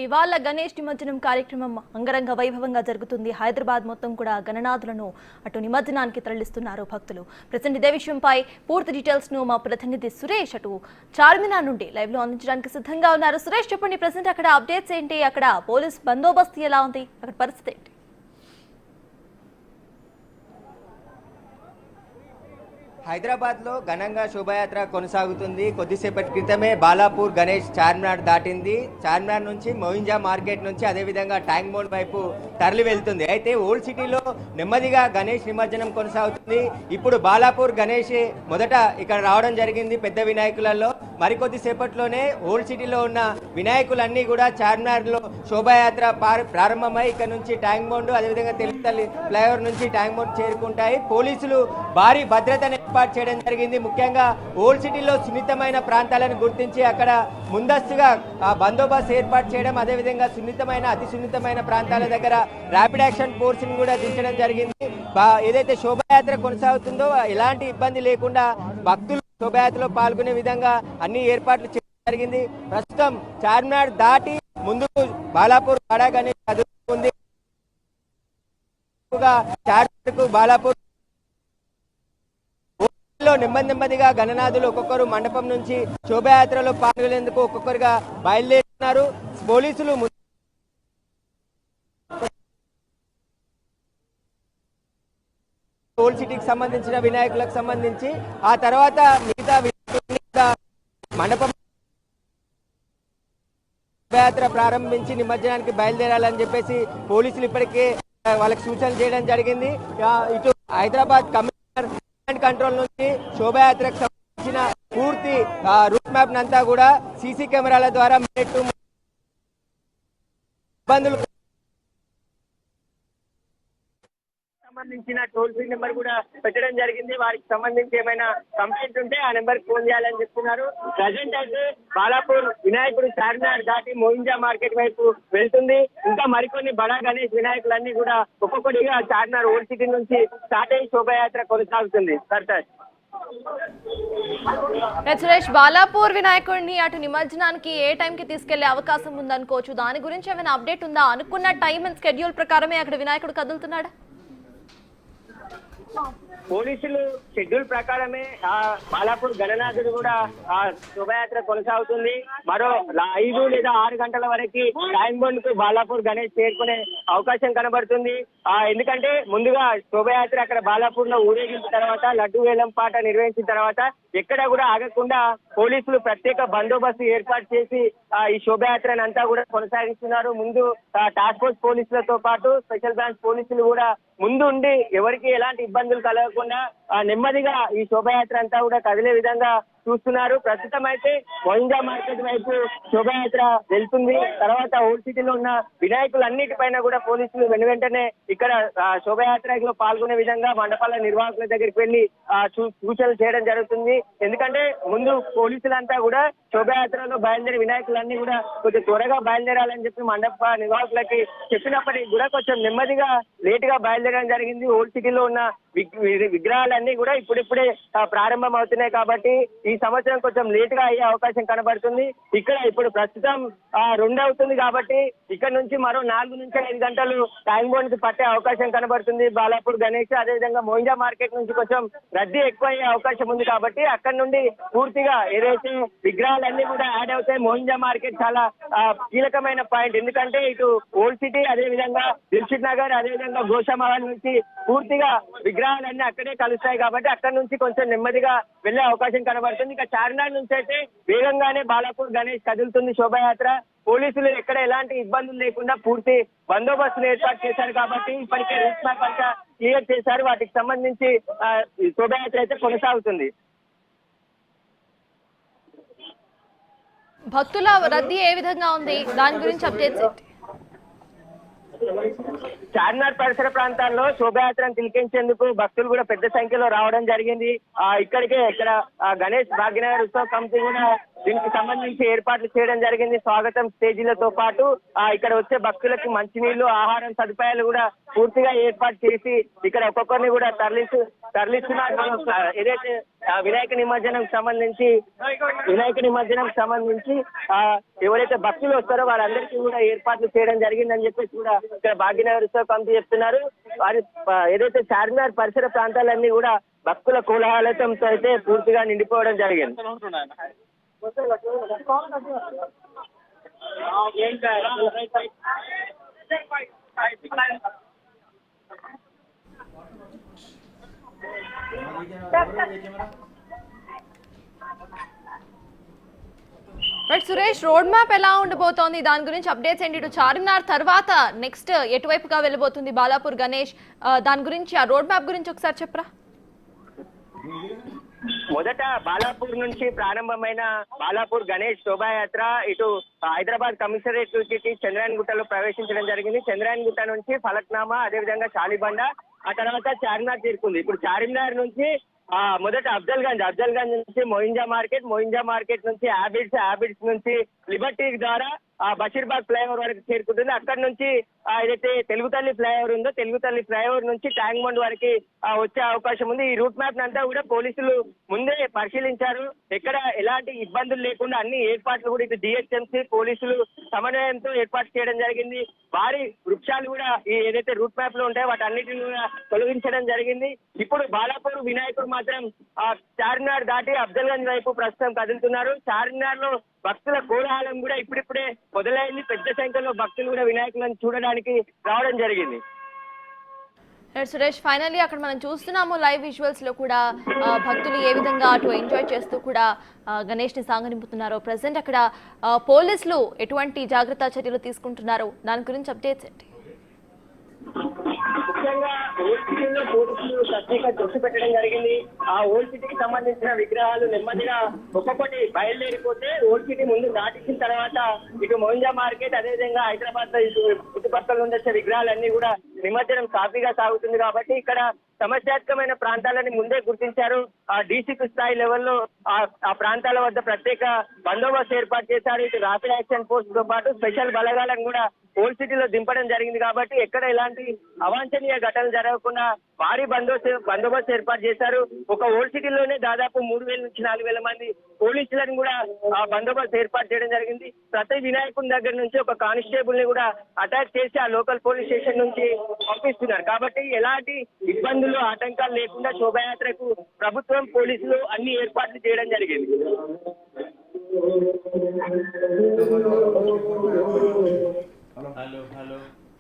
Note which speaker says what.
Speaker 1: ఇవాళ గణేష్ నిమజ్జనం కార్యక్రమం అంగరంగ వైభవంగా జరుగుతుంది. హైదరాబాద్ మొత్తం కూడా గణనాథులను అటు నిమజ్జనానికి తరలిస్తున్నారు భక్తులు. ప్రజెంట్ ఇదే విషయంపై పూర్తి డీటెయిల్స్ ను మా ప్రతినిధి సురేష్ అటు చార్మినార్ నుండి లైవ్ లో అందించడానికి సిద్ధంగా ఉన్నారు. సురేష్, చెప్పండి, ప్రజెంట్ అక్కడ అప్డేట్స్ ఏంటి? అక్కడ పోలీస్ బందోబస్తు ఎలా ఉంది? అక్కడ పరిస్థితి ఏంటి?
Speaker 2: హైదరాబాద్ లో ఘనంగా శోభాయాత్ర కొనసాగుతుంది. కొద్దిసేపటి క్రితమే బాలాపూర్ గణేష్ చార్మినార్ దాటింది. చార్మినార్ నుంచి మోయింజా మార్కెట్ నుంచి అదేవిధంగా ట్యాంక్ బండ్ వైపు తరలి వెళ్తుంది. అయితే ఓల్డ్ సిటీలో నెమ్మదిగా గణేష్ నిమజ్జనం కొనసాగుతుంది. ఇప్పుడు బాలాపూర్ గణేష్ మొదట ఇక్కడ రావడం జరిగింది పెద్ద వినాయకులలో. మరికొద్ది సేపట్లోనే ఓల్డ్ సిటీలో ఉన్న వినాయకులన్నీ కూడా చార్మినార్ లో శోభాయాత్ర ప్రారంభమై ఇక్కడ నుంచి ట్యాంక్ బండ్ అదేవిధంగా తెలుగుతల్లి ఫ్లైఓవర్ నుంచి ట్యాంక్ బండ్ చేరుకుంటాయి. పోలీసులు భారీ భద్రతను ఏర్పాటు చేయడం జరిగింది. ముఖ్యంగా ఓల్డ్ సిటీలో సున్నితమైన ప్రాంతాలను గుర్తించి అక్కడ ముందస్తుగా బందోబస్తు ఏర్పాటు చేయడం, అదేవిధంగా అతి సున్నితమైన ప్రాంతాల దగ్గర ర్యాపిడ్ యాక్షన్ ఫోర్స్ ని కూడా దించడం జరిగింది. ఏదైతే శోభాయాత్ర కొనసాగుతుందో ఎలాంటి ఇబ్బంది లేకుండా భక్తులు శోభాయాత్రలో పాల్గొనే విధంగా అన్ని ఏర్పాట్లు చేయడం జరిగింది. ప్రస్తుతం చార్మినార్ దాటి ముందుకు బాలాపూర్ వాడా గణేష్ కదులుతుంది. చార్మినార్ బాలాపూర్ నెమ్మదిగా గణనాథులు ఒక్కొక్కరు మండపం నుంచి శోభాయాత్రలో పాల్గొనేందుకు ఒక్కొక్కరుగా బయలుదేరుతున్నారు. పోలీసులు ఓల్డ్ సిటీకి సంబంధించిన వినాయకులకు సంబంధించి ఆ తర్వాత మిగతా మండపం శోభాయాత్ర ప్రారంభించి నిమజ్జనానికి బయలుదేరాలని చెప్పేసి పోలీసులు ఇప్పటికే వాళ్ళకి సూచన చేయడం జరిగింది. ఇటు హైదరాబాద్ కమిషనర్ కంట్రోల్ నుంచి శోభాయాత్రకు సంబంధించిన పూర్తి రూట్ మ్యాప్ అంతా కూడా సీసీ కెమెరాల ద్వారా ఇబ్బందులు సంబంధించిన టోల్ ఫ్రీ నెంబర్ కూడా పెట్టడం జరిగింది. వారికి సంబంధించి ఏమైనా కంప్లైంట్ ఉంటే ఆ నెంబర్ ఫోన్ చేయాలని చెప్తున్నారు. ప్రజెంట్ అయితే బాలాపూర్ వినాయకుడు చార్మినార్ దాటి మోయింజా మార్కెట్ వైపు వెళ్తుంది. ఇంకా మరికొన్ని బడా గణేష్ వినాయకులన్నీ కూడా ఒక్కొక్కటిగా చార్మినార్ ఓల్డ్ సిటీ నుంచి స్టార్ట్ అయ్యి శోభాయాత్ర కొనసాగుతుంది.
Speaker 1: సురేష్, బాలాపూర్ వినాయకుడిని అటు నిమజ్జనానికి ఏ టైంకి తీసుకెళ్లే అవకాశం ఉందనుకోవచ్చు? దాని గురించి ఏమైనా అప్డేట్ ఉందా? అనుకున్న టైం అండ్ స్కెడ్యూల్ ప్రకారమే అక్కడ వినాయకుడు కదులుతున్నాడా?
Speaker 2: పోలీసులు షెడ్యూల్ ప్రకారమే బాలాపూర్ గణనాథుడు కూడా శోభాయాత్ర కొనసాగుతుంది. మరో 5 లేదా 6 గంటల వరకు ట్యాంక్ బండ్ కు బాలాపూర్ గణేష్ చేరుకునే అవకాశం కనబడుతుంది. ఎందుకంటే ముందుగా శోభాయాత్ర అక్కడ బాలాపూర్ లో ఊరేగించిన తర్వాత లడ్డు వేలం పాట నిర్వహించిన తర్వాత ఎక్కడ కూడా ఆగకుండా పోలీసులు ప్రత్యేక బందోబస్తు ఏర్పాటు చేసి ఈ శోభాయాత్రను అంతా కూడా కొనసాగిస్తున్నారు. ముందు టాస్క్ ఫోర్స్ పోలీసులతో పాటు స్పెషల్ బ్రాంచ్ పోలీసులు కూడా ముందు ఉండి ఎవరికి ఎలాంటి ఇబ్బందులు కలగకుండా నెమ్మదిగా ఈ శోభాయాత్ర అంతా కూడా కదిలే విధంగా చూస్తున్నారు. ప్రస్తుతం అయితే మోయింజా మార్కెట్ వైపు శోభాయాత్ర వెళ్తుంది. తర్వాత ఓల్డ్ సిటీలో ఉన్న వినాయకులన్నిటిపైన కూడా పోలీసులు వెంటనే ఇక్కడ శోభాయాత్రలో పాల్గొనే విధంగా మండపాల నిర్వాహకుల దగ్గరికి వెళ్లి సూచనలు చేయడం జరుగుతుంది. ఎందుకంటే ముందు పోలీసులంతా కూడా శోభాయాత్రలో బయలుదేరి వినాయకులన్నీ కూడా కొంచెం త్వరగా బయలుదేరాలని చెప్పి మండప నిర్వాహకులకి చెప్పినప్పటికీ కూడా కొంచెం నెమ్మదిగా లేట్ గా బయలుదేరడం జరిగింది. ఓల్డ్ సిటీలో ఉన్న విగ్రహాలన్నీ కూడా ఇప్పుడిప్పుడే ప్రారంభం అవుతున్నాయి కాబట్టి ఈ సంవత్సరం కొంచెం లేట్ గా అయ్యే అవకాశం కనబడుతుంది. ఇక్కడ ఇప్పుడు ప్రస్తుతం 2 అవుతుంది కాబట్టి ఇక్కడ నుంచి మరో 4 నుంచి 5 గంటలు టైం బోర్డు పట్టే అవకాశం కనబడుతుంది. బాలాపూర్ గణేష్ అదేవిధంగా మోయింజా మార్కెట్ నుంచి కొంచెం రద్దీ ఎక్కువ అయ్యే అవకాశం ఉంది కాబట్టి అక్కడ నుండి పూర్తిగా ఏదైతే విగ్రహాలన్నీ కూడా యాడ్ అవుతాయి. మోయింజా మార్కెట్ చాలా కీలకమైన పాయింట్. ఎందుకంటే ఇటు ఓల్డ్ సిటీ అదేవిధంగా దిల్షుక్ నగర్ అదేవిధంగా గోషామహల్ నుంచి పూర్తిగా విగ్రహాలన్నీ అక్కడే కలుస్తాయి కాబట్టి అక్కడ నుంచి కొంచెం నెమ్మదిగా వెళ్లే అవకాశం కనబడుతుంది. ఇక చార్మినార్ నుంచి అయితే వేగంగానే బాలాపూర్ గణేష్ కదులుతుంది శోభాయాత్ర. పోలీసులు ఎక్కడ ఎలాంటి ఇబ్బందులు లేకుండా పూర్తి బందోబస్తును ఏర్పాటు చేశారు కాబట్టి ఇప్పటికే రూట్ మ్యాప్ అంతా క్లియర్ చేశారు. వాటికి సంబంధించి శోభాయాత్ర అయితే కొనసాగుతుంది.
Speaker 1: భక్తుల రద్దీ ఏ విధంగా ఉంది? దాని గురించి అప్డేట్స్ ఏంటి?
Speaker 2: చార్మినార్ పరిసర ప్రాంతాల్లో శోభాయాత్రను తిలకించేందుకు భక్తులు కూడా పెద్ద సంఖ్యలో రావడం జరిగింది. ఇక్కడ గణేష్ భాగ్యనగర్ ఉత్సవ కమిటీ కూడా దీనికి సంబంధించి ఏర్పాట్లు చేయడం జరిగింది. స్వాగతం స్టేజీలతో పాటు ఇక్కడ వచ్చే భక్తులకి మంచినీళ్లు ఆహారం సదుపాయాలు కూడా పూర్తిగా ఏర్పాటు చేసి ఇక్కడ ఒక్కొక్కరిని కూడా తరలిస్తున్నారు. ఏదైతే వినాయక నిమజ్జనం సంబంధించి ఎవరైతే భక్తులు వస్తారో వారందరికీ కూడా ఏర్పాట్లు చేయడం జరిగిందని చెప్పేసి కూడా ఇక్కడ భాగ్యనగర్ ఉత్సవ కమిటీ చెప్తున్నారు. వారి ఏదైతే చార్మినార్ పరిసర ప్రాంతాలన్నీ కూడా భక్తుల కోలాహలతో అయితే పూర్తిగా నిండిపోవడం జరిగింది.
Speaker 1: రైట్ సురేష్, రోడ్ మ్యాప్ ఎలా ఉండబోతోంది, దాని గురించి అప్డేట్స్ ఏంటి? ఇటు చార్మినార్ తర్వాత నెక్స్ట్ ఎటువైపుగా వెళ్ళబోతుంది బాలాపూర్ గణేష్, దాని గురించి ఆ రోడ్ మ్యాప్ గురించి ఒకసారి చెప్పరా.
Speaker 2: మొదట బాలాపూర్ నుంచి ప్రారంభమైన బాలాపూర్ గణేష్ శోభాయాత్ర ఇటు హైదరాబాద్ కమిషనరేట్ కి చంద్రాయన్ గుట్టలో ప్రవేశించడం జరిగింది. చంద్రాయన్ గుట్ట నుంచి ఫలక్నామా, అదేవిధంగా చాలిబండ, ఆ తర్వాత చార్మినార్ చేరుకుంది. ఇప్పుడు చార్మినార్ నుంచి మొదట అఫ్జల్ గంజ్ నుంచి మొయింజా మార్కెట్ నుంచి హ్యాబిట్స్ నుంచి లిబర్టీ ద్వారా బషీర్బాగ్ ఫ్లైఓవర్ వరకు చేరుకుంటుంది. అక్కడ నుంచి ఏదైతే తెలుగు తల్లి ఫ్లైఓవర్ ఉందో తెలుగు తల్లి ఫ్లైఓవర్ నుంచి ట్యాంక్ బండ్ వరకు వచ్చే అవకాశం ఉంది. ఈ రూట్ మ్యాప్ అంతా కూడా పోలీసులు ముందే పరిశీలించారు. ఎక్కడ ఎలాంటి ఇబ్బందులు లేకుండా అన్ని ఏర్పాట్లు కూడా ఇటు డిహెచ్ఎంసీ పోలీసులు సమన్వయంతో ఏర్పాటు చేయడం జరిగింది. భారీ వృక్షాలు కూడా ఈ ఏదైతే రూట్ మ్యాప్ లో ఉంటాయో వాటి అన్నిటిని కూడా తొలగించడం జరిగింది. ఇప్పుడు బాలాపూర్ వినాయకుడు మాత్రం చార్మినార్ దాటి అఫ్జల్ గంజ్ వైపు ప్రస్తుతం కదులుతున్నారు. చార్మినార్ లో భక్తుల కోలాహలం కూడా ఇప్పుడిప్పుడే మొదలైంది. పెద్ద సంఖ్యలో భక్తులు కూడా వినాయకులను చూడడానికి రావడం జరిగింది.
Speaker 1: సురేష్, ఫైనల్లీ అక్కడ మనం చూస్తున్నాము లైవ్ విజువల్స్ లో కూడా భక్తులు ఏ విధంగా అటు ఎంజాయ్ చేస్తూ కూడా గణేష్ ని సాగనింపుతున్నారో. ప్రెసెంట్ అక్కడ పోలీసులు ఎటువంటి జాగ్రత్త చర్యలు తీసుకుంటున్నారో దాని గురించి అప్డేట్స్ ఏంటి?
Speaker 2: ముఖ్యంగా ఓల్డ్ సిటీలో పోలీసులు ప్రత్యేక దృష్టి పెట్టడం జరిగింది. ఆ ఓల్డ్ సిటీకి సంబంధించిన విగ్రహాలు నెమ్మదిగా ఒక్కొక్కటి బయలుదేరిపోతే ఓల్డ్ సిటీ ముందు దాటించిన తర్వాత ఇటు మొయింజా మార్కెట్, అదేవిధంగా హైదరాబాద్ లో ఇటు చుట్టుపక్కల నుండి వచ్చే విగ్రహాలన్నీ కూడా నిమజ్జనం సాఫీగా సాగుతుంది. కాబట్టి ఇక్కడ సమస్యాత్మకమైన ప్రాంతాలని ముందే గుర్తించారు. ఆ డీసీపీ స్థాయి లెవెల్లో ఆ ప్రాంతాల వద్ద ప్రత్యేక బందోబస్తు ఏర్పాటు చేశారు. ఇటు ర్యాపిడ్ యాక్షన్ ఫోర్స్ తో పాటు స్పెషల్ బలగాలను కూడా ఓల్డ్ సిటీలో దింపడం జరిగింది. కాబట్టి ఎక్కడ ఎలాంటి అవాంఛనీయ ఘటనలు జరగకుండా భారీ బందోబస్తు ఏర్పాటు చేశారు. ఒక ఓల్డ్ సిటీలోనే దాదాపు 3,000 నుంచి 4,000 మంది పోలీసులను కూడా ఆ బందోబస్తు ఏర్పాటు చేయడం జరిగింది. ప్రతి వినాయకుని దగ్గర నుంచి ఒక కానిస్టేబుల్ ని కూడా అటాక్ చేసి ఆ లోకల్ పోలీస్ స్టేషన్ నుంచి పంపిస్తున్నారు. కాబట్టి ఎలాంటి ఇబ్బందులు ఆటంకాలు లేకుండా శోభాయాత్రకు ప్రభుత్వం పోలీసులు అన్ని ఏర్పాట్లు చేయడం జరిగింది.
Speaker 3: హలో